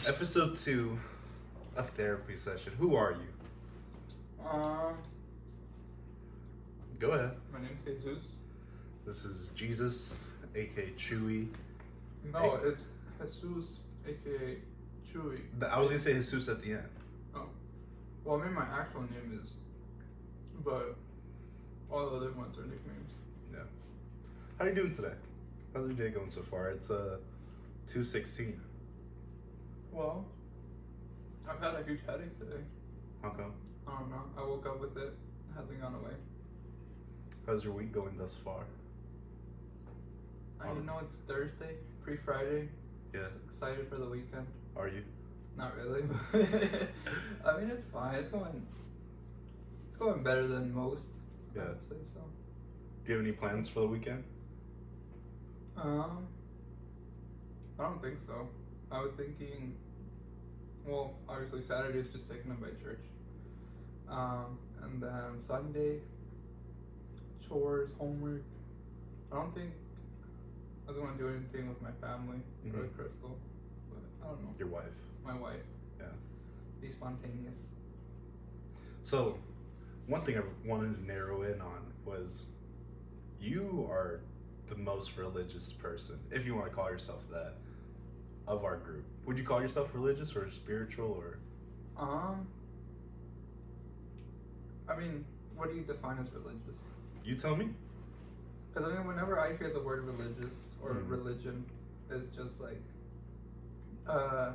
Episode 2 of therapy session. Who are you? Um, Go ahead. my name's Jesus. This is Jesus, aka Chewy. No, it's Jesus, aka Chewy. I was gonna say Jesus at the end. Oh, well, I mean my actual name is, but all the other ones are nicknames. Yeah. How you doing today? How's your day going so far? It's 2:16. Well, I've had a huge headache today. How come? I don't know. I woke up with it. It hasn't gone away. How's your week going thus far? You know it's Thursday, pre-Friday. Yeah. Excited for the weekend. Are you? Not really, but I mean it's fine. It's going better than most. Yeah. I would say so. Do you have any plans for the weekend? I don't think so. I was thinking, well, obviously Saturday's just taken up by church. And then Sunday, chores, homework. I don't think I was going to do anything with my family or with Crystal. But I don't know. Your wife. My wife. Yeah. Be spontaneous. So, one thing I wanted to narrow in on was you are the most religious person, if you want to call yourself that, of our group. Would you call yourself religious or spiritual or? I mean, what do you define as religious? You tell me. Because I mean, whenever I hear the word religious or religion, it's just like a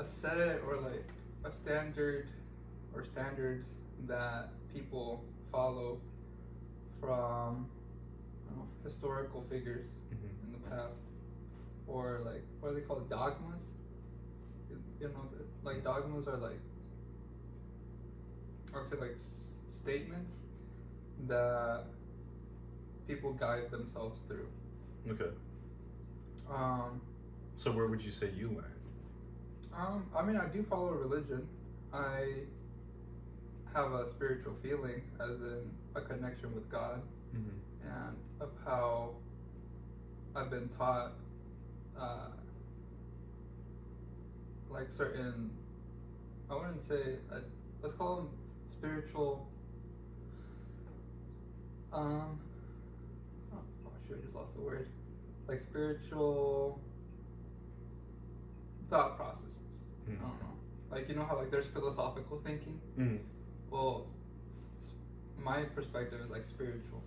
set or like a standard or standards that people follow from historical figures in the past, or like what are they called, dogmas? You know, like dogmas are like, I would say like statements that people guide themselves through. Okay. So where would you say you land? I mean, I do follow religion. I have a spiritual feeling, as in a connection with God, and of how I've been taught, like certain, I wouldn't say, let's call them spiritual, oh shoot, I just lost the word. Like spiritual thought processes. I don't know. Like, you know how like there's philosophical thinking? Well, my perspective is like spiritual.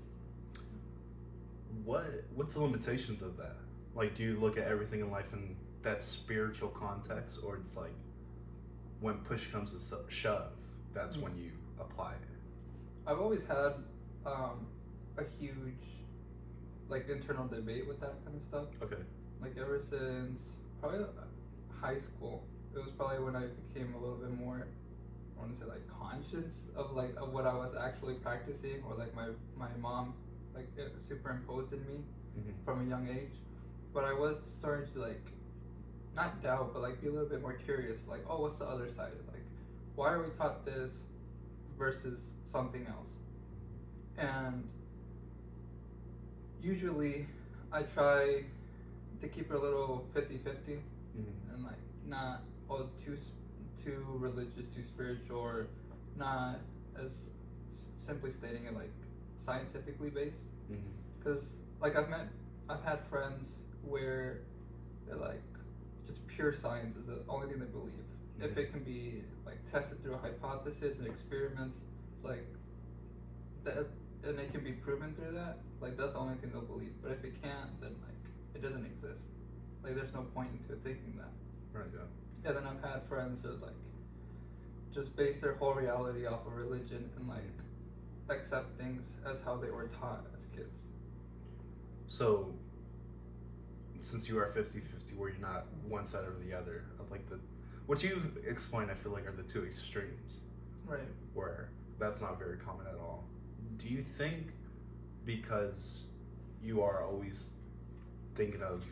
What's the limitations of that? Like, do you look at everything in life in that spiritual context, or it's like when push comes to shove, that's when you apply it? I've always had a huge like internal debate with that kind of stuff. Okay. Like ever since probably high school, it was probably when I became a little bit more, I want to say like conscious of what I was actually practicing, or like my mom like it superimposed in me from a young age. But I was starting to like not doubt, but like be a little bit more curious, like, oh, what's the other side? Like, why are we taught this versus something else? And usually I try to keep it a little 50-50 and like not too religious, too spiritual, or not as simply stating it like scientifically based. Because like I've had friends where they're like just pure science is the only thing they believe. If it can be like tested through a hypothesis and experiments, it's like that, and it can be proven through that, like that's the only thing they'll believe. But if it can't, then like it doesn't exist. Like there's no point into thinking that. Right. Yeah. And then I've had friends that like just base their whole reality off of religion and like accept things as how they were taught as kids. So, since you are 50-50, where you're not one side or the other, of like what you've explained, I feel like are the two extremes. Right. Where that's not very common at all. Do you think because you are always thinking of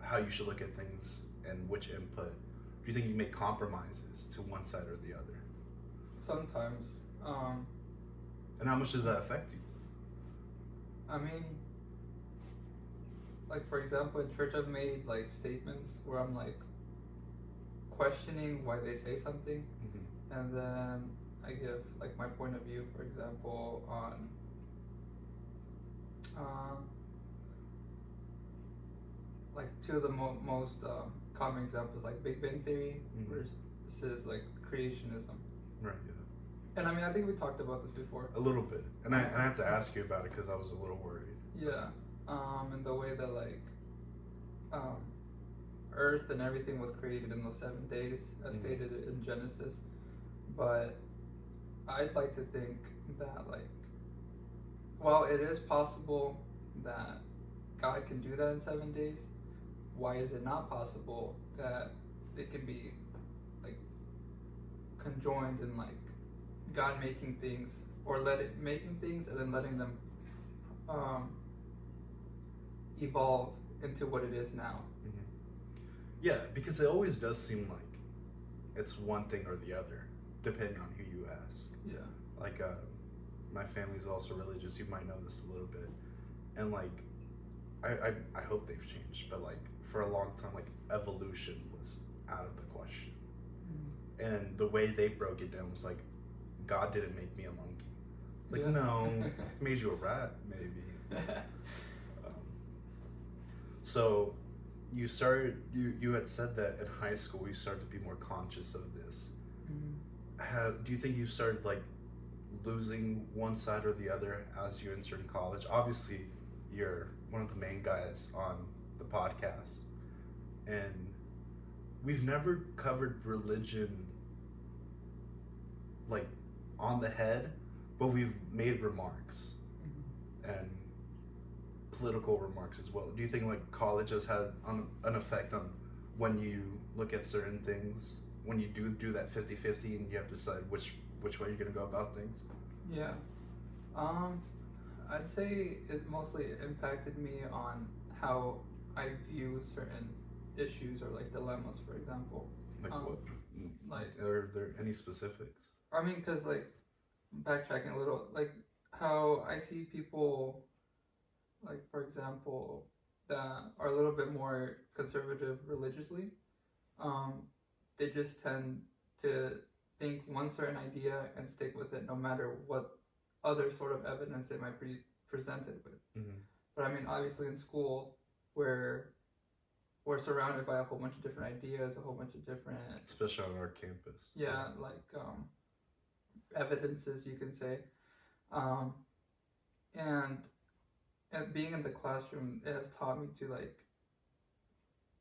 how you should look at things and which input, do you think you make compromises to one side or the other? Sometimes. And how much does that affect you? I mean, like for example, in church I've made like statements where I'm like, questioning why they say something, Mm-hmm. and then I give like my point of view, for example, on uh, like two of the most common examples, like Big Bang Theory versus like creationism. Right. Yeah. And I mean, I think we talked about this before. A little bit, and I had to ask you about it because I was a little worried. Yeah, and the way that like um, Earth and everything was created in those 7 days, as stated in Genesis. But I'd like to think that like, while it is possible that God can do that in 7 days, why is it not possible that it can be like conjoined in like God making things, or making things and then letting them evolve into what it is now? Mm-hmm. Yeah, because it always does seem like it's one thing or the other, depending on who you ask. Yeah. Like, my family's also religious. You might know this a little bit, and like, I hope they've changed, but like for a long time, like evolution was out of the question, and the way they broke it down was like, God didn't make me a monkey. Like, Yeah. no, he made you a rat, maybe. So you had said that in high school you started to be more conscious of this. Do you think you started like losing one side or the other as you entered college? Obviously, you're one of the main guys on the podcast, and we've never covered religion like on the head, but we've made remarks and political remarks as well. Do you think like college has had an effect on when you look at certain things, when you do that 50-50 and you have to decide which way you're going to go about things? Yeah. I'd say it mostly impacted me on how I view certain issues or like dilemmas, for example. Like what? Like, are there any specifics? I mean, because like backtracking a little, like how I see people, like for example, that are a little bit more conservative religiously, they just tend to think one certain idea and stick with it no matter what other sort of evidence they might be presented with. But I mean, obviously in school, where we're surrounded by a whole bunch of different ideas, a whole bunch of different, especially on our campus. Yeah, like evidences, you can say, and being in the classroom, it has taught me to like,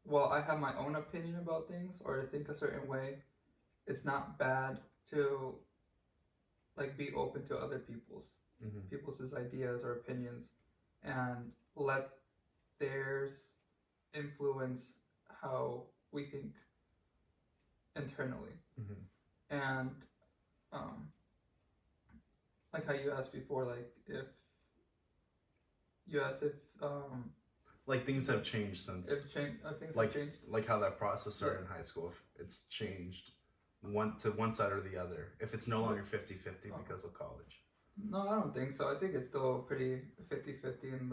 while I have my own opinion about things or think a certain way, it's not bad to like be open to other people's ideas or opinions, and let theirs influence how we think internally. And like how you asked before, like if like things have changed since things like have changed, like how that process started in high school, if it's changed one side or the other, if it's no longer 50-50 because of college. No, I don't think so. I think it's still pretty 50-50 in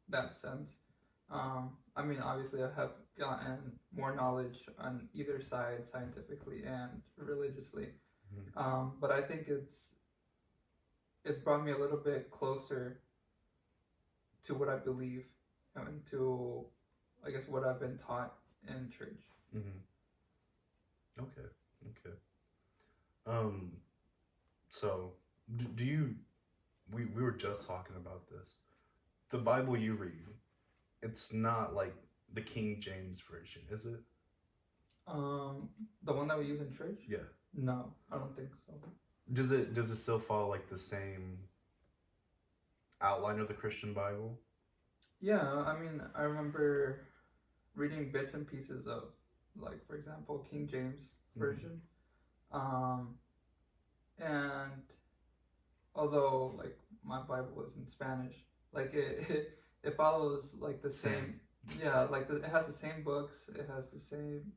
that sense. I mean, obviously I have gotten more knowledge on either side, scientifically and religiously. But I think it's brought me a little bit closer to what I believe and to, I guess, what I've been taught in church. Okay. So do you? We were just talking about this. The Bible you read, it's not like the King James version, is it? The one that we use in church? Yeah. No, I don't think so. Does it still follow like the same outline of the Christian Bible? Yeah, I mean, I remember reading bits and pieces of, like, for example, King James version. And although like my Bible is in Spanish, like it follows like the same. Yeah, like it has the same books, it has the same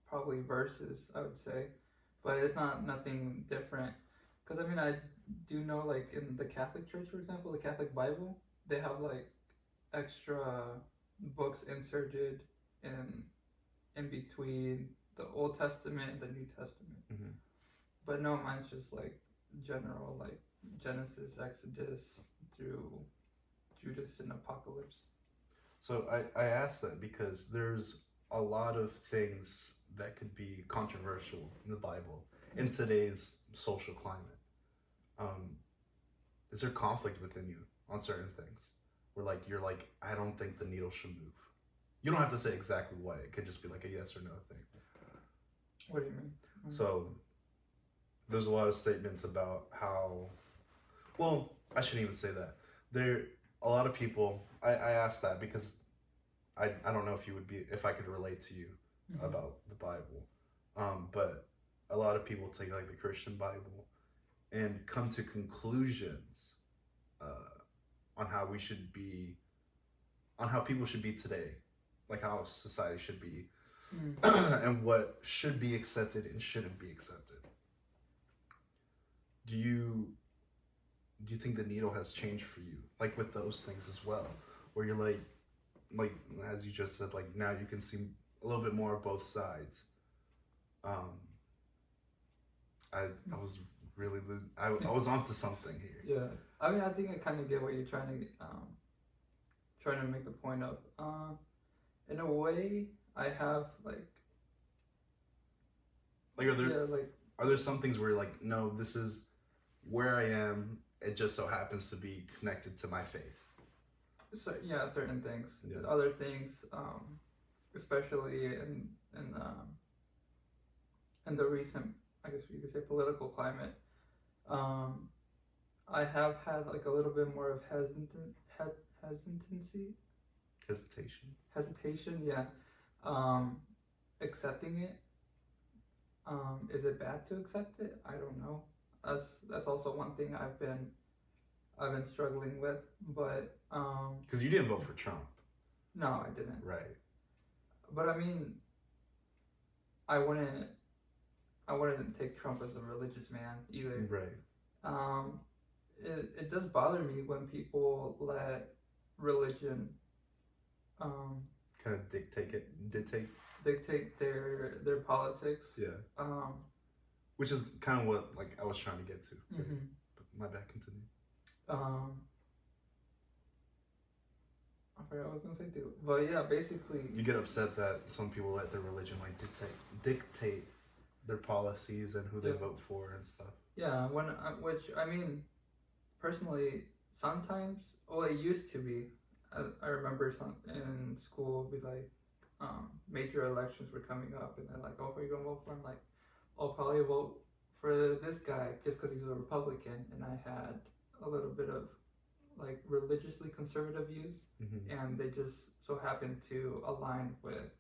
probably verses, I would say, but it's nothing different. Because I mean, I do know, like in the Catholic Church, for example, the Catholic Bible, they have like extra books inserted in between the Old Testament and the New Testament. Mm-hmm. But no, mine's just like general, like Genesis, Exodus through Judas and Apocalypse. So I asked that because there's a lot of things that could be controversial in the Bible in today's social climate. Is there conflict within you on certain things where like you're like, I don't think the needle should move? You don't have to say exactly what. It could just be like a yes or no thing. What do you mean? Mm-hmm. So there's a lot of statements about how, well, I shouldn't even say that. There a lot of people, I asked that because I don't know if I could relate to you Mm-hmm. about the Bible. But a lot of people take like the Christian Bible and come to conclusions on how we should be, on how people should be today, like how society should be, and what should be accepted and shouldn't be accepted. Do you think the needle has changed for you, like with those things as well, where you're like as you just said, like now you can see a little bit more of both sides? I was really I was onto something here. Yeah, I mean, I think I kind of get what you're trying to make the point of. In a way, I have are there some things where you're like, no, this is where I am. It just so happens to be connected to my faith. So yeah, certain things. Yeah. Other things, especially in the recent, I guess you could say, political climate, I have had like a little bit more of hesitation, yeah, accepting it. Is it bad to accept it? I don't know. That's also one thing I've been struggling with, but because you didn't vote for Trump. No, I didn't. Right. But I mean, I wouldn't take Trump as a religious man either. Right. It does bother me when people let religion kind of dictate their politics. Yeah. Which is kind of what like I was trying to get to. Mm-hmm. But my bad, continue. I forgot what I was gonna say too. But yeah, basically, you get upset that some people let their religion like dictate their policies and who they vote for and stuff. Yeah, which I mean, personally, sometimes, well, it used to be. I remember in school, be like, major elections were coming up, and they're like, "Oh, who are you gonna vote for?" I'm like, "I'll probably vote for this guy just because he's a Republican," and I had a little bit of like religiously conservative views, mm-hmm. and they just so happened to align with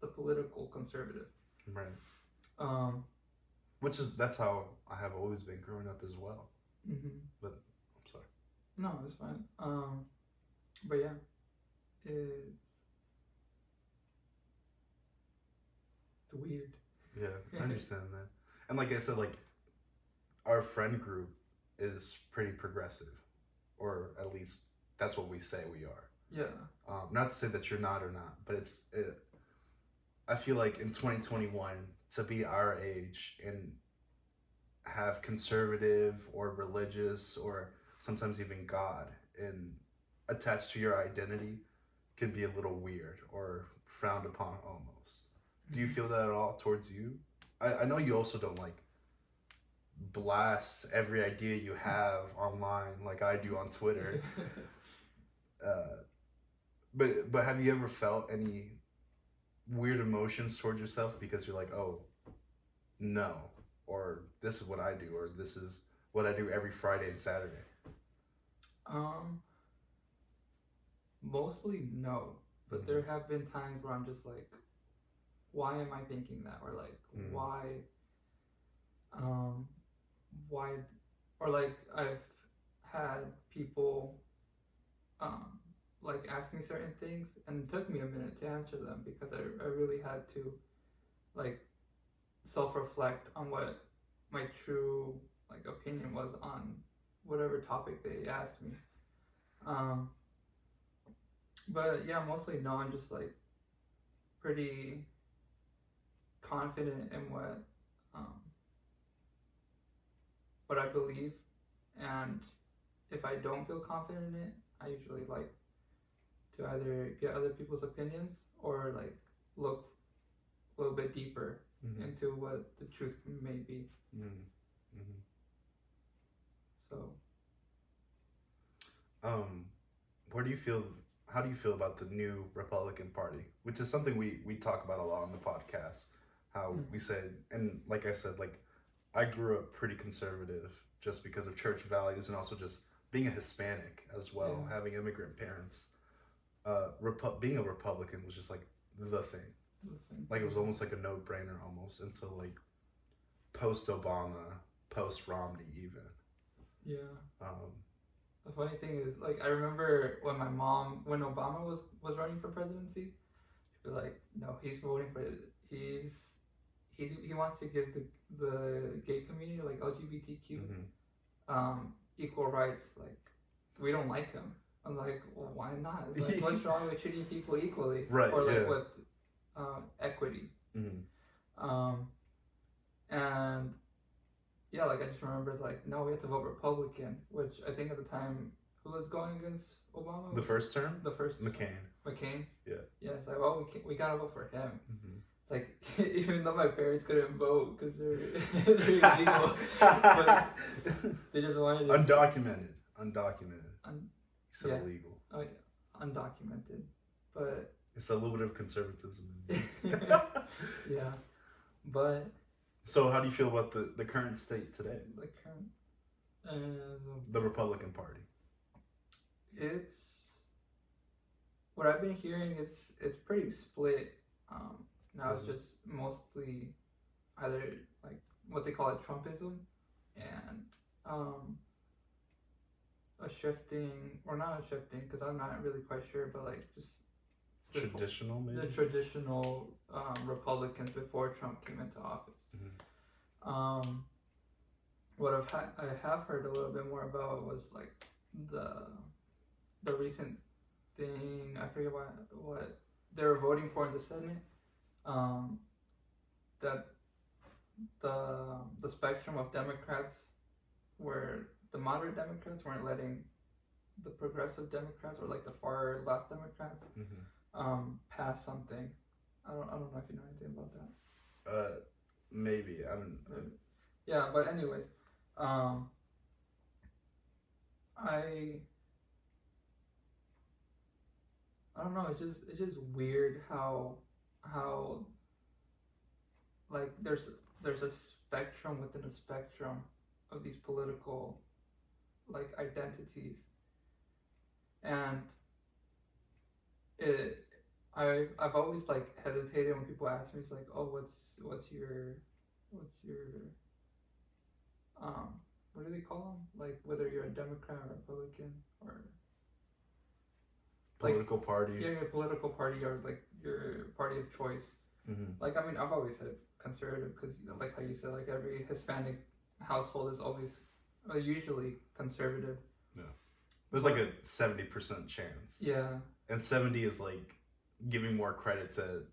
the political conservative. Right. That's how I have always been growing up as well. Mm-hmm. But I'm sorry. No, it's fine. But yeah, it's weird. Yeah, I understand that. And like I said, like our friend group is pretty progressive, or at least that's what we say we are. Yeah. Not to say that you're not or not, but I feel like in 2021 to be our age and have conservative or religious or sometimes even God and attached to your identity can be a little weird or frowned upon almost. Do you feel that at all towards you? I know you also don't like blast every idea you have online like I do on Twitter. But have you ever felt any weird emotions towards yourself because you're like, oh, no, or this is what I do, or this is what I do every Friday and Saturday? Mostly no, but mm-hmm. There have been times where I'm just like, why am I thinking that? Or like, why, or like I've had people, like ask me certain things and it took me a minute to answer them because I really had to like self-reflect on what my true like opinion was on whatever topic they asked me. But yeah, mostly no, I'm just like pretty confident in what I believe, and if I don't feel confident in it, I usually like to either get other people's opinions or like look a little bit deeper into what the truth may be. So, where do you feel? How do you feel about the new Republican Party, which is something we talk about a lot on the podcast? How we said, and like I said, like I grew up pretty conservative just because of church values and also just being a Hispanic as well, having immigrant parents. Being a Republican was just like the thing. Like it was almost like a no-brainer almost until like post-Obama, post-Romney even. Yeah. The funny thing is, like, I remember when Obama was running for presidency, she was like, no, he's voting for it. He wants to give the gay community, like LGBTQ, equal rights. Like, we don't like him. I'm like, well, why not? It's like, what's wrong with treating people equally? Right. Or like with equity. And yeah, like I just remember it's like, no, we have to vote Republican, which I think at the time, who was going against Obama? The first term? The first McCain. McCain? Yeah. Yeah, it's like, well, we gotta vote for him. Like, even though my parents couldn't vote because they're illegal, but they just wanted to Undocumented. He said illegal. Oh, yeah. Undocumented. But it's a little bit of conservatism. Yeah. But so how do you feel about the current state today? The current the Republican Party. It's what I've been hearing, it's pretty split. Now it's just mostly either like what they call it Trumpism and a shifting, or not a shifting because I'm not really quite sure, but like just traditional maybe? The traditional Republicans before Trump came into office. What I have heard a little bit more about was like the recent thing, I forget what they were voting for in the Senate, that the spectrum of Democrats, where the moderate Democrats weren't letting the progressive Democrats or like the far left Democrats pass something. I don't know if you know anything about that. Maybe I don't. Yeah, but anyways, I don't know. It's just weird how like there's a spectrum within a spectrum of these political like identities, and I've always like hesitated when people ask me, it's like, oh, what's your what do they call them? Like whether you're a Democrat or Republican or political party. Yeah, your political party or like your party of choice. Like, I mean, I've always said conservative because, you know, like how you said, like every Hispanic household is always usually conservative. Yeah. There's like a 70% chance. Yeah. And 70 is like giving more credit to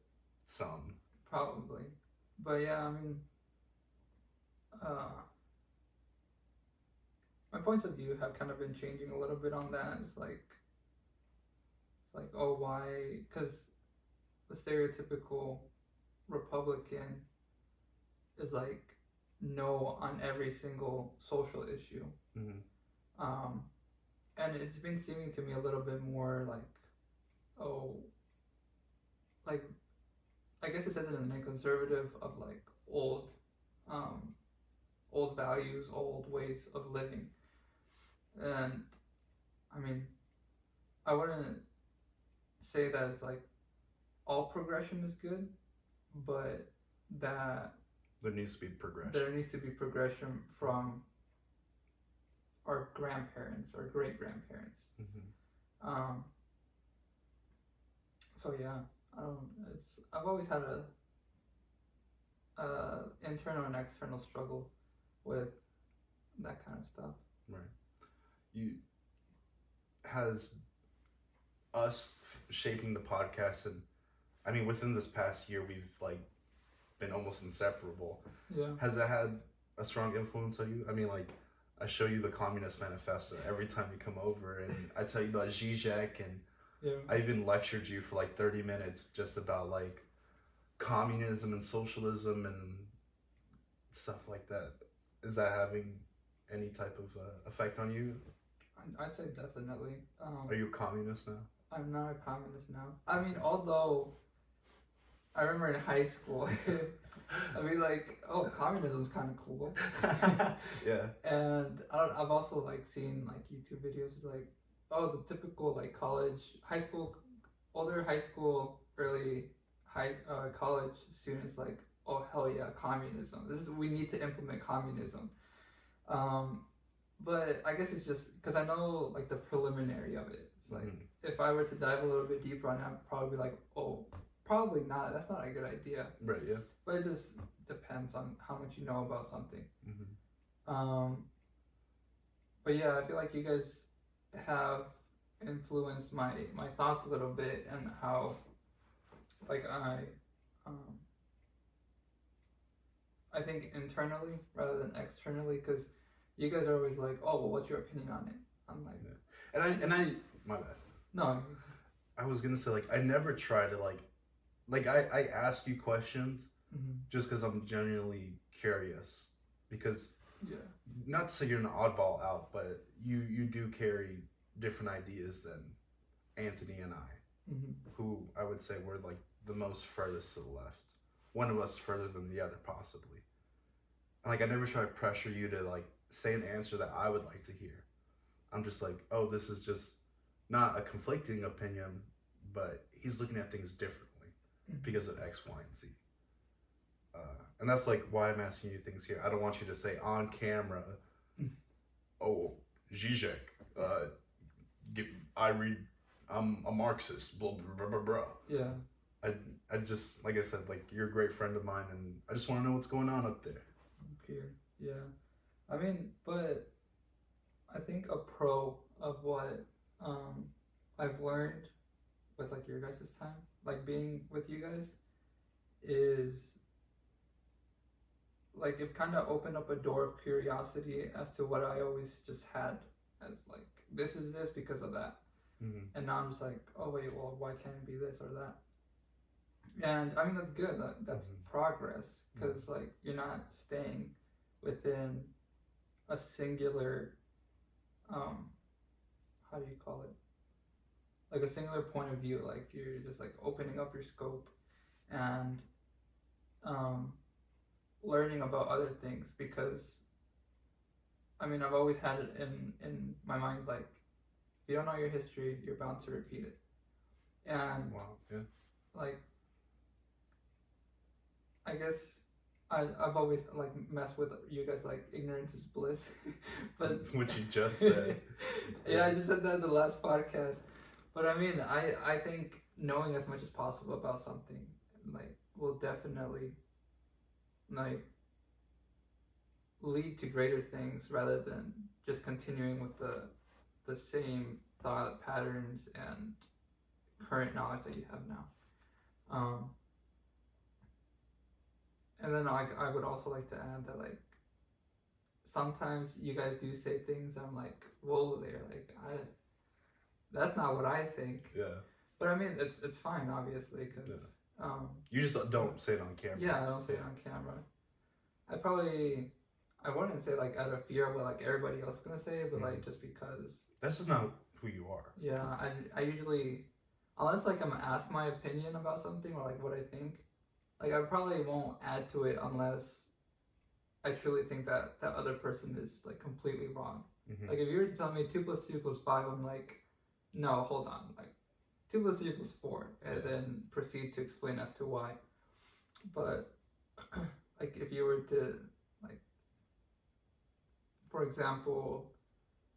some. Probably. But yeah, I mean, my points of view have kind of been changing a little bit on that. It's like, oh, why? Because the stereotypical Republican is like no on every single social issue. And it's been seeming to me a little bit more like, oh, like, I guess it says it in the name, conservative, of like old values, old ways of living. And I mean, I wouldn't say that it's like all progression is good, but that there needs to be progression. There needs to be progression from our grandparents or great grandparents. So yeah, I've always had a internal and external struggle with that kind of stuff. Right. Has us shaping the podcast, and I mean within this past year we've like been almost inseparable. Yeah. Has that had a strong influence on you? I mean, like, I show you the Communist Manifesto every time you come over, and I tell you about Zizek, and I even lectured you for like 30 minutes just about like communism and socialism and stuff like that. Is that having any type of effect on you? I'd say definitely. Are you a communist now? I'm not a communist now. I mean, although I remember in high school, I'd be like, "Oh, communism's kind of cool." Yeah. And I've also like seen like YouTube videos like, oh, the typical like high school, older high school, early college students like, oh hell yeah, communism. We need to implement communism. But I guess it's just because I know like the preliminary of it. It's like if I were to dive a little bit deeper on it, I'd probably be like, oh, probably not. That's not a good idea. Right. Yeah. But it just depends on how much you know about something. But yeah, I feel like you guys have influenced my thoughts a little bit and how like I think internally rather than externally, because you guys are always like, oh well, what's your opinion on it? I'm like, yeah. And I my bad. No, I was gonna say like I never try to like I ask you questions just because I'm genuinely curious, because not to say you're an oddball out, but you do carry different ideas than Anthony and I, who I would say were like the most furthest to the left. One of us further than the other, possibly. And like I never try to pressure you to like say an answer that I would like to hear. I'm just like, oh, this is just not a conflicting opinion, but he's looking at things differently because of X, Y, and Z. And that's like why I'm asking you things here. I don't want you to say on camera, oh, Zizek, I'm a Marxist, blah, blah, blah, blah, blah. Yeah. I just, like I said, like you're a great friend of mine, and I just want to know what's going on up there. Up here, yeah. I mean, but I think a pro of what I've learned with like your guys' time, like being with you guys, is like it kind of opened up a door of curiosity as to what I always just had as like, this is this because of that. And now I'm just like, oh wait, well, why can't it be this or that? And I mean, that's good. That's progress, because like you're not staying within a singular, how do you call it? Like a singular point of view. Like you're just like opening up your scope and learning about other things, because I mean, I've always had it in my mind, like if you don't know your history, you're bound to repeat it. And like I guess I've always like messed with you guys like ignorance is bliss, but which you just said. Yeah, I just said that in the last podcast. But I mean, I think knowing as much as possible about something like will definitely like lead to greater things, rather than just continuing with the same thought patterns and current knowledge that you have now. And then I would also like to add that like sometimes you guys do say things I'm like, whoa there, like that's not what I think. Yeah. But I mean, it's fine, obviously, because you just don't say it on camera. Yeah, I don't say it on camera. I wouldn't say like out of fear of what like everybody else is gonna say, but like just because that's just not who you are. Yeah, I usually, unless like I'm asked my opinion about something or like what I think, like I probably won't add to it unless I truly think that that other person is like completely wrong. Like if you were to tell me 2 + 2 = 5, I'm like, no, hold on, like 2 + 2 = 4, and then proceed to explain as to why. But like if you were to like, for example,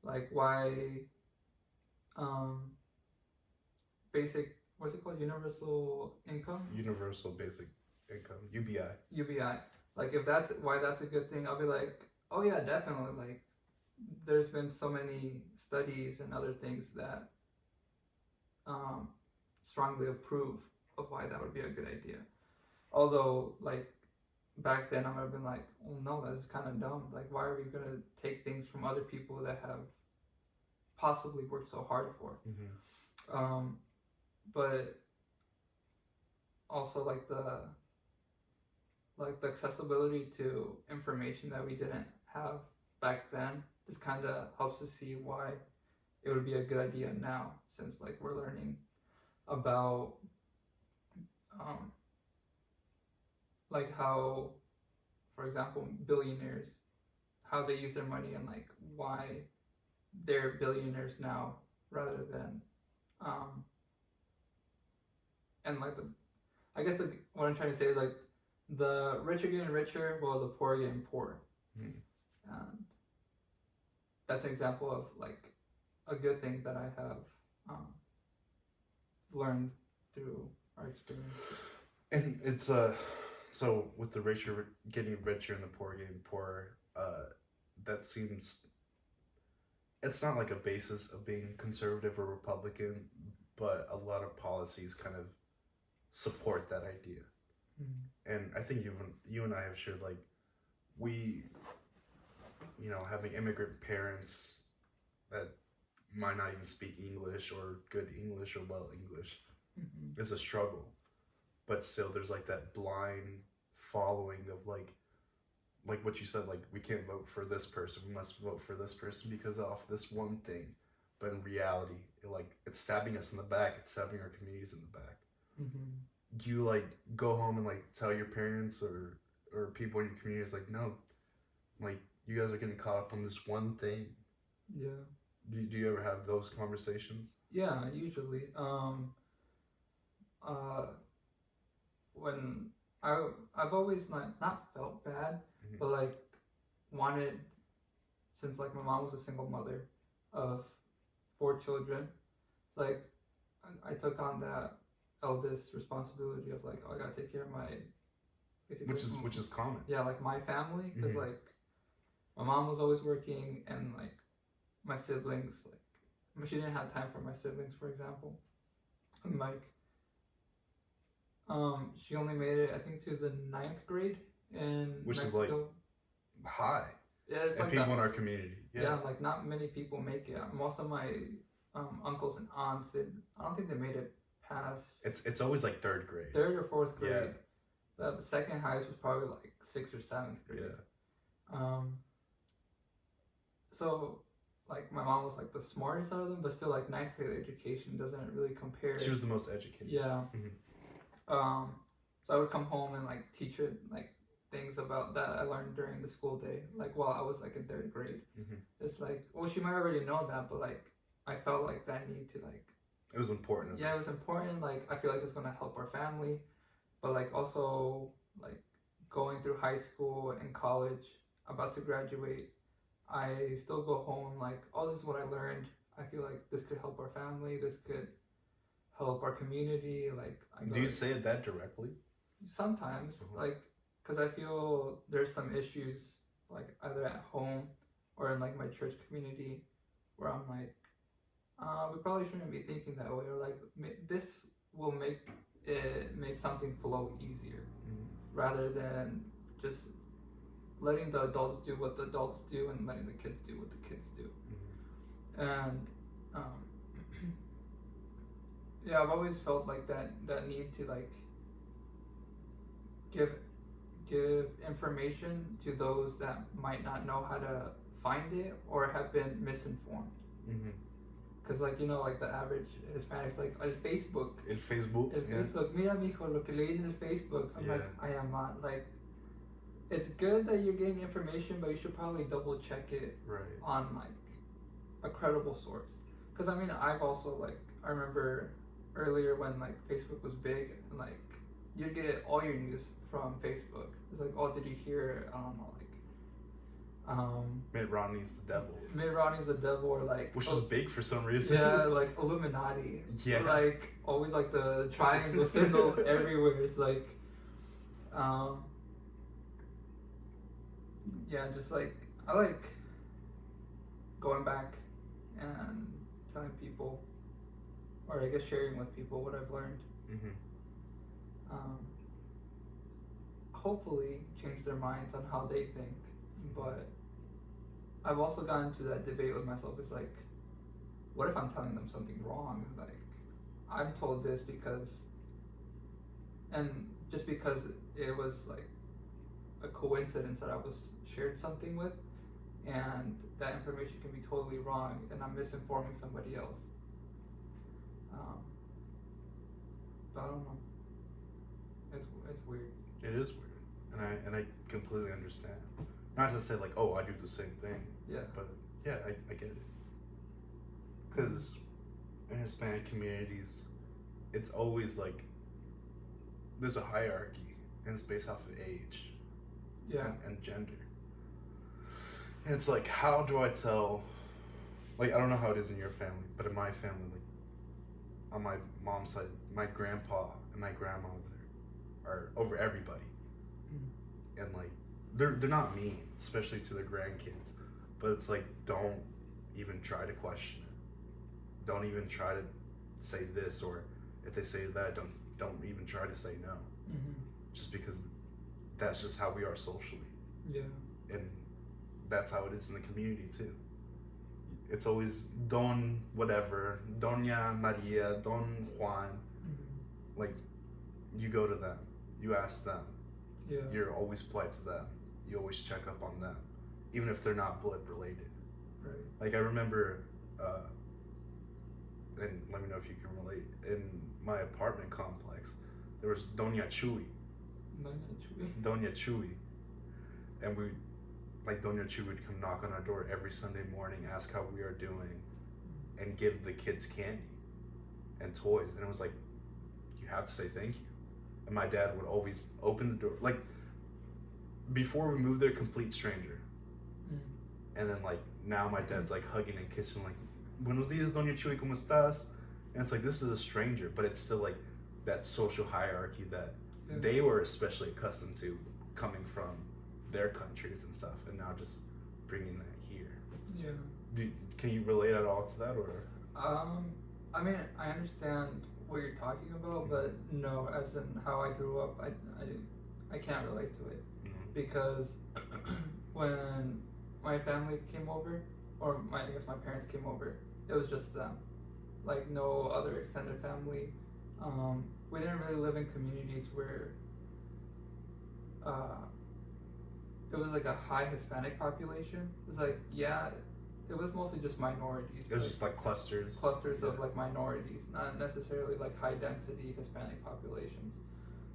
like why basic, what's it called, universal income? Universal basic income, UBI. UBI. Like if that's why that's a good thing, I'll be like, oh yeah, definitely. Like there's been so many studies and other things that strongly approve of why that would be a good idea. Although like back then I would have been like, oh no, that's kind of dumb. Like, why are we gonna take things from other people that have possibly worked so hard for? But also like the accessibility to information that we didn't have back then just kind of helps us see why it would be a good idea now, since like we're learning about like how, for example, billionaires, how they use their money and like why they're billionaires now rather than and like I guess what I'm trying to say is like the rich are getting richer while the poor are getting poorer. And that's an example of like a good thing that I have learned through our experience. And it's so with the rich getting richer and the poor getting poorer, that seems, it's not like a basis of being conservative or Republican, but a lot of policies kind of support that idea. And I think you and I have shared, like, we, having immigrant parents that might not even speak English or good English or well English is a struggle. But still, there's like that blind following of like what you said, like, we can't vote for this person, we must vote for this person because of this one thing. But in reality, it's stabbing us in the back, it's stabbing our communities in the back. Do you like go home and like tell your parents or people in your community, it's like, no, like, you guys are getting caught up on this one thing? Yeah. Do you ever have those conversations? Yeah, usually. When I've always not felt bad, but like wanted, since like my mom was a single mother of 4 children, it's like I took on that eldest responsibility of like, oh, I gotta take care of my, basically, which is common. Yeah, like my family, because like my mom was always working, and like my siblings, like she didn't have time for my siblings, for example, and like she only made it, I think, to the 9th grade in which Mexico. Is like high. Yeah, it's and like people in our community. Yeah, like not many people make it. Most of my uncles and aunts, I don't think they made it past. It's always like 3rd grade. 3rd or 4th grade. Yeah. The second highest was probably like 6th or 7th grade. Yeah. So like my mom was like the smartest out of them, but still like 9th grade education doesn't really compare. She was the most educated. Yeah. So I would come home and like teach her like things about that I learned during the school day, like while I was like in 3rd grade. It's like, well, she might already know that, but like I felt like that need to like. It was important. Yeah, it was important. Like I feel like it's gonna help our family, but like also like going through high school and college, about to graduate, I still go home like, oh, this is what I learned. I feel like this could help our family. This could help our community. Like, do you say it that directly? Sometimes, like, because I feel there's some issues like either at home or in like my church community where I'm like, we probably shouldn't be thinking that way, or like this will make something flow easier, rather than just letting the adults do what the adults do and letting the kids do what the kids do. And yeah, I've always felt like that need to like give information to those that might not know how to find it or have been misinformed. Because like, like the average Hispanics, like on Facebook. Facebook, mira mijo, lo que leí en el Facebook. I'm like, I am not, like, it's good that you're getting information, but you should probably double check it on like a credible source. Because I mean, I've also like, I remember earlier when like Facebook was big, and like you'd get all your news from Facebook. It's like, oh, did you hear? I don't know, like Mitt Romney's the devil. Mitt Romney's the devil, or like, which was big for some reason. Yeah, like Illuminati. Yeah. Like always like the triangle symbols everywhere. It's like, yeah, just like I like going back and telling people, or I guess sharing with people what I've learned. hopefully change their minds on how they think. But I've also gotten into that debate with myself. It's like, what if I'm telling them something wrong? Like, I'm told this because, and just because it was like a coincidence that I was shared something with, and that information can be totally wrong, and I'm misinforming somebody else. But I don't know. It's weird. It is weird, and I completely understand. Not to say like, oh, I do the same thing. Yeah. But yeah, I get it. Because in Hispanic communities, it's always like there's a hierarchy, and it's based off of age. Yeah. And gender. And it's like, how do I tell? Like, I don't know how it is in your family, but in my family, like on my mom's side, my grandpa and my grandmother are over everybody, and like they're not mean, especially to their grandkids, but it's like, don't even try to question it. Don't even try to say this, or if they say that, don't even try to say no. Just because that's just how we are socially. Yeah. And that's how it is in the community too. It's always Don whatever, Doña Maria, Don Juan. Like, you go to them, you ask them. Yeah. You're always polite to them. You always check up on them, even if they're not blood related. Right. Like, I remember, and let me know if you can relate, in my apartment complex, there was Doña Chuy. Doña Chuy. And Doña Chuy would come knock on our door every Sunday morning, ask how we are doing, and give the kids candy and toys. And it was like, you have to say thank you. And my dad would always open the door. Like, before we moved there, complete stranger. And then, like, now my dad's, like, hugging and kissing, like, Buenos dias, Doña Chuy, ¿cómo estás? And it's like, this is a stranger, but it's still, like, that social hierarchy that they were especially accustomed to coming from their countries and stuff, and now just bringing that here. Yeah. Can you relate at all to that, or? I mean, I understand what you're talking about, but no, as in how I grew up, I can't relate to it. Because when my family came over, or I guess my parents came over, it was just them. Like, no other extended family. We didn't really live in communities where it was like a high Hispanic population. It was like, yeah, it was mostly just minorities. It was just like clusters. Clusters of like minorities, not necessarily like high density Hispanic populations.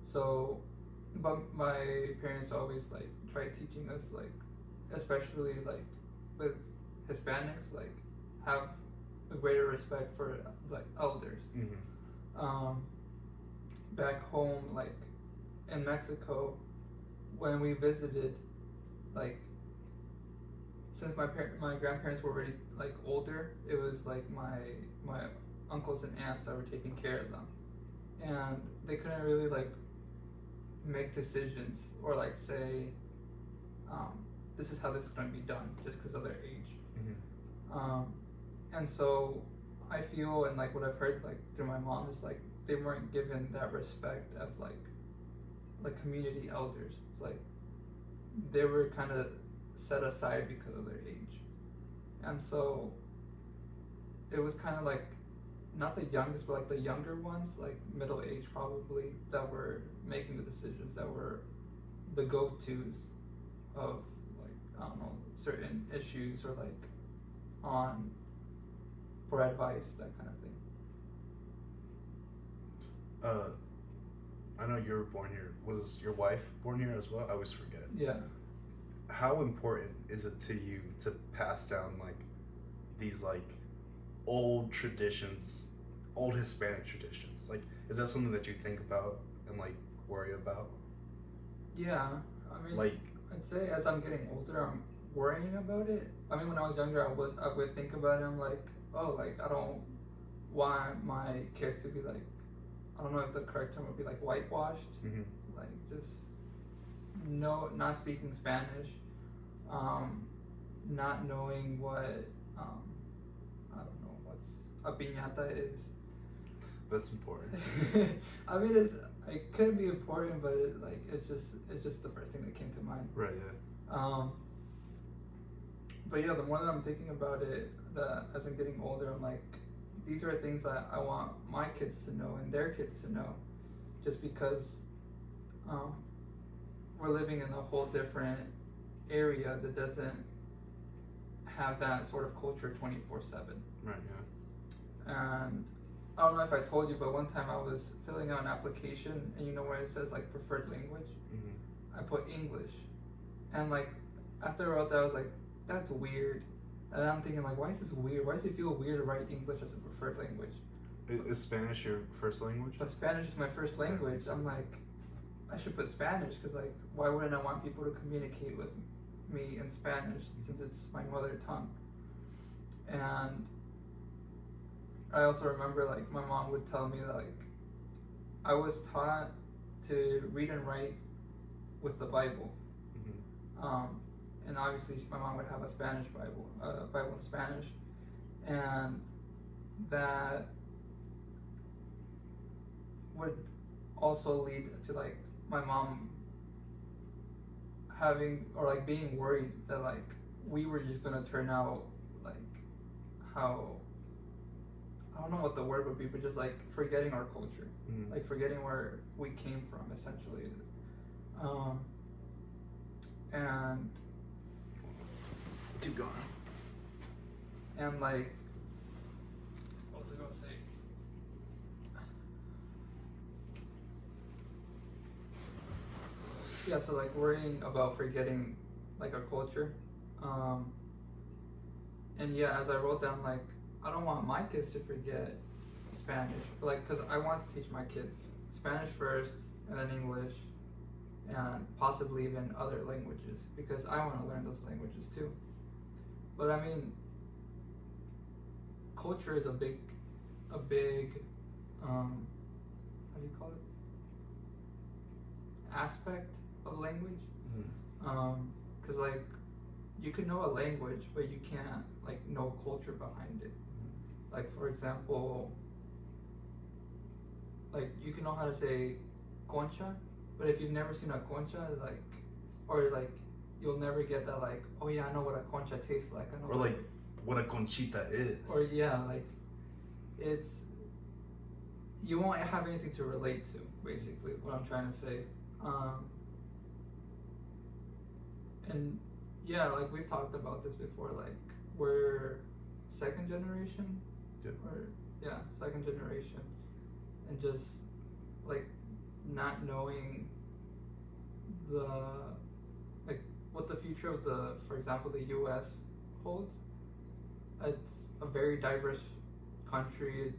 So, but my parents always like tried teaching us, like, especially like with Hispanics, like, have a greater respect for like elders. Back home, like in Mexico, when we visited, like, since my grandparents were already like older, it was like my uncles and aunts that were taking care of them, and they couldn't really like make decisions or like say, this is how this is going to be done, just because of their age. And so I feel, and like what I've heard like through my mom, is like they weren't given that respect as like community elders. It's like they were kind of set aside because of their age. And so it was kind of like not the youngest, but like the younger ones, like middle age probably, that were making the decisions, that were the go-tos of like, I don't know, certain issues, or like for advice, that kind of thing. I know you were born here. Was your wife born here as well? I always forget. Yeah. How important is it to you to pass down like these like old traditions, old Hispanic traditions? Like, is that something that you think about and like worry about? Yeah, I mean, like, I'd say as I'm getting older, I'm worrying about it. I mean, when I was younger, I would think about it. I'm like, oh, like, I don't want my kids to be like, I don't know if the correct term would be like whitewashed, like just not speaking Spanish, not knowing what I don't know what's a piñata is. That's important. I mean, it could be important, but it's just the first thing that came to mind. Right. Yeah. But yeah, the more that I'm thinking about it, that as I'm getting older, I'm like, these are things that I want my kids to know and their kids to know, just because we're living in a whole different area that doesn't have that sort of culture 24/7. Right. Yeah. And I don't know if I told you, but one time I was filling out an application, and you know where it says like preferred language, I put English, and like after I wrote that, I was like, that's weird. And I'm thinking like, why is this weird? Why does it feel weird to write English as a preferred language? Is Spanish your first language? But Spanish is my first language. I'm like, I should put Spanish, because like, why wouldn't I want people to communicate with me in Spanish since it's my mother tongue? And I also remember like my mom would tell me that like I was taught to read and write with the Bible. And obviously my mom would have a Spanish Bible, Bible in Spanish, and that would also lead to like my mom having, or like being worried that like we were just gonna turn out like how, I don't know what the word would be, but just like forgetting our culture, like forgetting where we came from, essentially. And keep going. And like, what was I gonna say? Yeah, so like worrying about forgetting like our culture. And yeah, as I wrote down, like, I don't want my kids to forget Spanish, like, because I want to teach my kids Spanish first, and then English, and possibly even other languages, because I want to learn those languages too. But I mean, culture is a big, how do you call it? Aspect of language. Because like, you can know a language, but you can't like know culture behind it. Like, for example, like you can know how to say concha, but if you've never seen a concha, like, or like, you'll never get that like, oh yeah, I know what a concha tastes like. I know. Or like what a conchita is. Or yeah, like, it's, you won't have anything to relate to, basically, what I'm trying to say. And yeah, like we've talked about this before, like we're second generation, second generation, and just like not knowing the, like, what the future of the, for example, the U.S. holds. It's a very diverse country.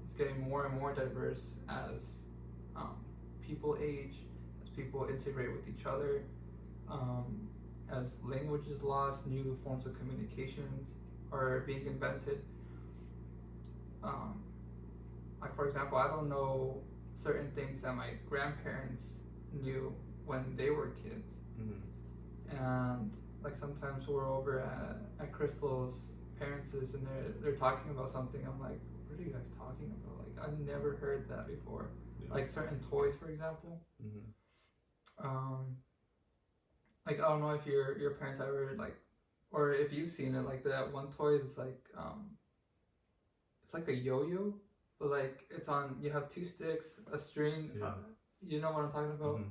It's getting more and more diverse as people age, as people integrate with each other, as language is lost, new forms of communications are being invented. Like, for example, I don't know certain things that my grandparents knew when they were kids. And like sometimes we're over at Crystal's parents' and they're talking about something. I'm like, what are you guys talking about? Like, I've never heard that before. Like certain toys, for example. Like, I don't know if your parents ever like, or if you've seen it, like that one toy is like it's like a yo-yo, but like it's on, you have two sticks, a string. You know what I'm talking about?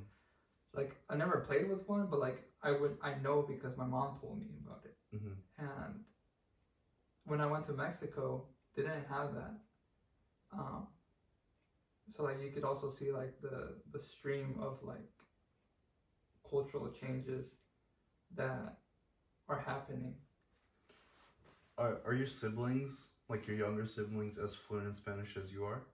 It's like, I never played with one, but like I know because my mom told me about it. And when I went to Mexico, they didn't have that. So like you could also see like the stream of like cultural changes that are happening. Are your siblings, like your younger siblings, as fluent in Spanish as you are?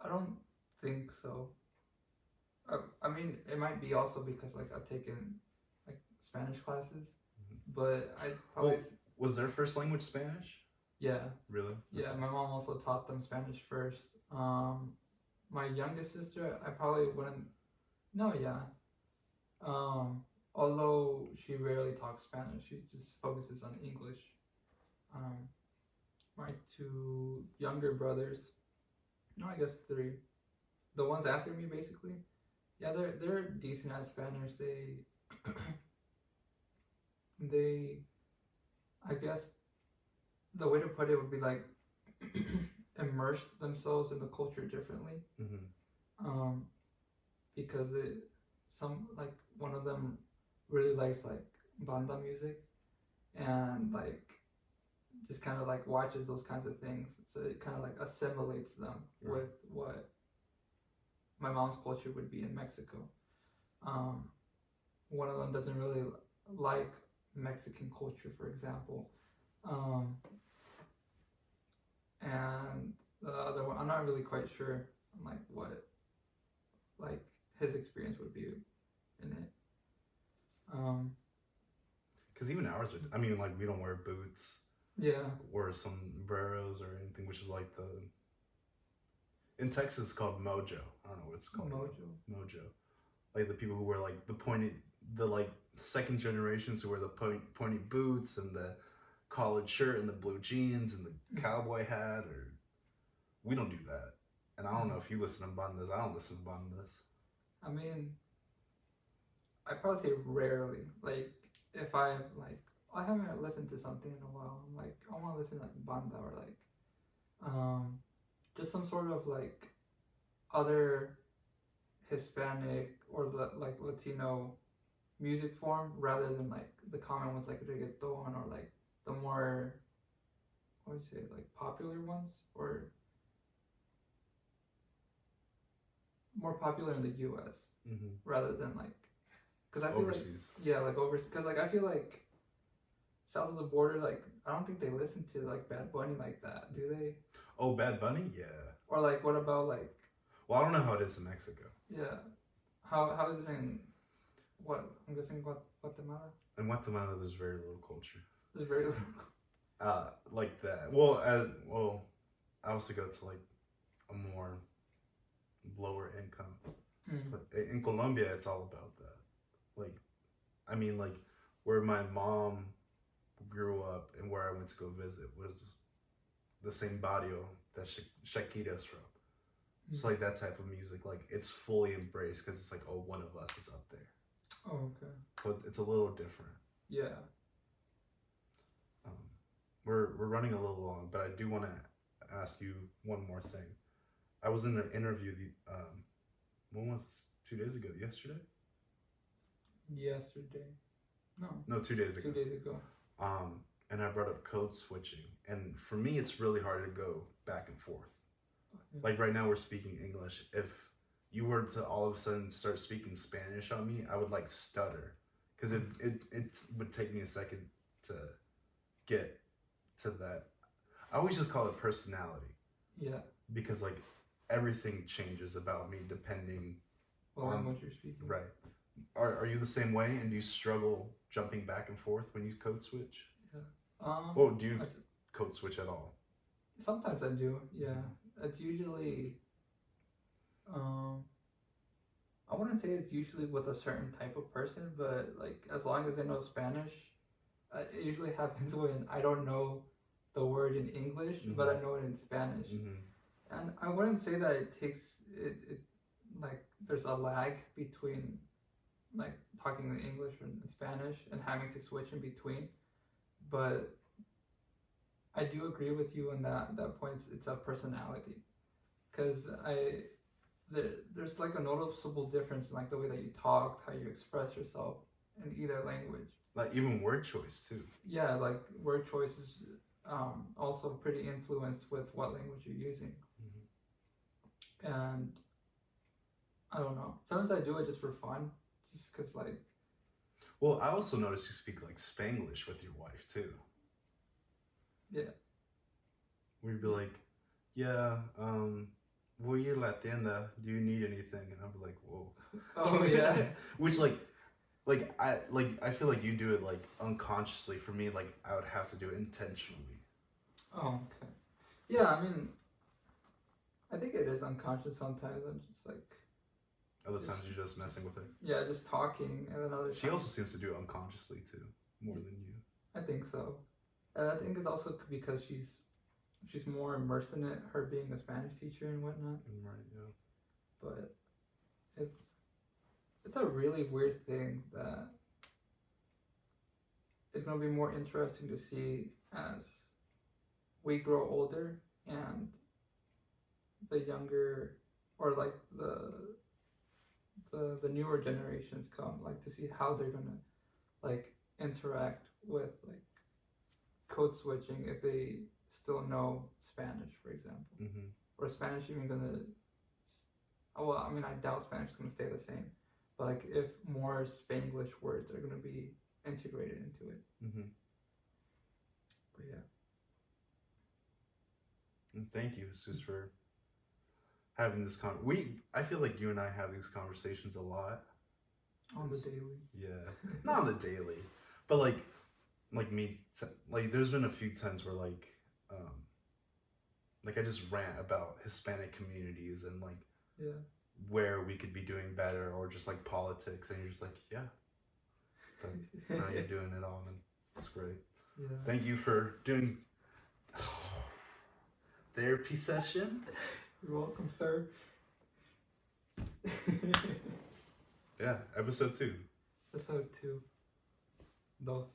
I don't think so. I mean, it might be also because like I've taken like Spanish classes, but I probably. Well, was their first language Spanish? Yeah. Really? Yeah, my mom also taught them Spanish first. My youngest sister, I probably wouldn't. No, yeah. Although she rarely talks Spanish, she just focuses on English. my two younger brothers, no, I guess three, the ones after me basically, yeah, they're decent at Spanish. They, I guess the way to put it would be like immerse themselves in the culture differently. Because like one of them really likes like banda music, and like just kind of like watches those kinds of things, so it kind of like assimilates them with what my mom's culture would be in Mexico. One of them doesn't really like Mexican culture, for example, and the other one, I'm not really quite sure like what like his experience would be in it. Because even ours are, I mean, like, we don't wear boots. Yeah. Or sombreros or anything, which is like in Texas it's called mojo. I don't know what it's called. Mojo. Like the people who wear like the like second generations who wear the pointy boots and the collared shirt and the blue jeans and the cowboy hat, or we don't do that. And I don't know if you listen to bandas. I don't listen to bandas. I mean, I probably say rarely. Like, if I haven't listened to something in a while, I'm like, I want to listen to like banda or like, just some sort of like other Hispanic or like Latino music form, rather than like the common ones like reggaeton or like the more, what would you say, like popular ones, or more popular in the U.S. Rather than like, because I feel overseas. Like overseas, because like I feel like south of the border, like I don't think they listen to like Bad Bunny like that, do they? Oh, Bad Bunny, yeah. Or like, what about like? Well, I don't know how it is in Mexico. Yeah, how is it in? What I'm guessing Guatemala. In Guatemala, there's very little culture. There's very little. Like that. Well, I also go to like a more lower income. But in Colombia, it's all about that. Like, I mean, like where my mom grew up and where I went to go visit was the same barrio that Shakira's from. So like that type of music, like it's fully embraced because it's like, oh, one of us is up there. Oh, okay. So it's a little different. Yeah. We're running a little long, but I do want to ask you one more thing. I was in an interview when was this? 2 days ago? Yesterday? No, 2 days ago. 2 days ago. And I brought up code switching, and for me, it's really hard to go back and forth. Okay. Like right now, we're speaking English. If you were to all of a sudden start speaking Spanish on me, I would like stutter, because it would take me a second to get to that. I always just call it personality. Yeah. Because like everything changes about me depending on what you're speaking. Right. Are you the same way, and do you struggle jumping back and forth when you code switch? Yeah. Do you code switch at all? Sometimes I do. Yeah. It's usually. I wouldn't say it's usually with a certain type of person, but like as long as they know Spanish, it usually happens when I don't know the word in English, but I know it in Spanish. And I wouldn't say that it takes it like there's a lag between like talking in English and Spanish and having to switch in between, but I do agree with you on that point. It's a personality, because there's like a noticeable difference in like the way that you talk, how you express yourself in either language. Like even word choice too. Yeah, like word choice is also pretty influenced with what language you're using. And I don't know. Sometimes I do it just for fun, just because like. Well, I also noticed you speak like Spanglish with your wife too. Yeah. We'd be like, yeah, voy a la tienda. Do you need anything? And I'd be like, whoa. Oh yeah. Which I feel like you do it like unconsciously. For me, like I would have to do it intentionally. Oh, okay. Yeah, I mean, I think it is unconscious sometimes. I'm just like. Other times you're just messing with her. Yeah, just talking, and then other. She also seems to do it unconsciously too, more than you. I think so. I think it's also because she's more immersed in it, her being a Spanish teacher and whatnot. Right, yeah. But it's a really weird thing that is going to be more interesting to see as we grow older and the younger, or like the newer generations come, like to see how they're gonna like interact with like code switching if they still know Spanish, for example, or Spanish even gonna. Well, I mean, I doubt Spanish is gonna stay the same, but like if more Spanglish words are gonna be integrated into it. But yeah. And thank you, Jesus, for having this I feel like you and I have these conversations a lot. On the daily. Yeah. Not on the daily. But like me, like there's been a few times where like I just rant about Hispanic communities and like where we could be doing better, or just like politics, and you're just like, yeah. But now you're doing it all, and it's great. Yeah. Thank you for doing therapy session. You're welcome, sir. Yeah, episode 2. Episode 2. 2.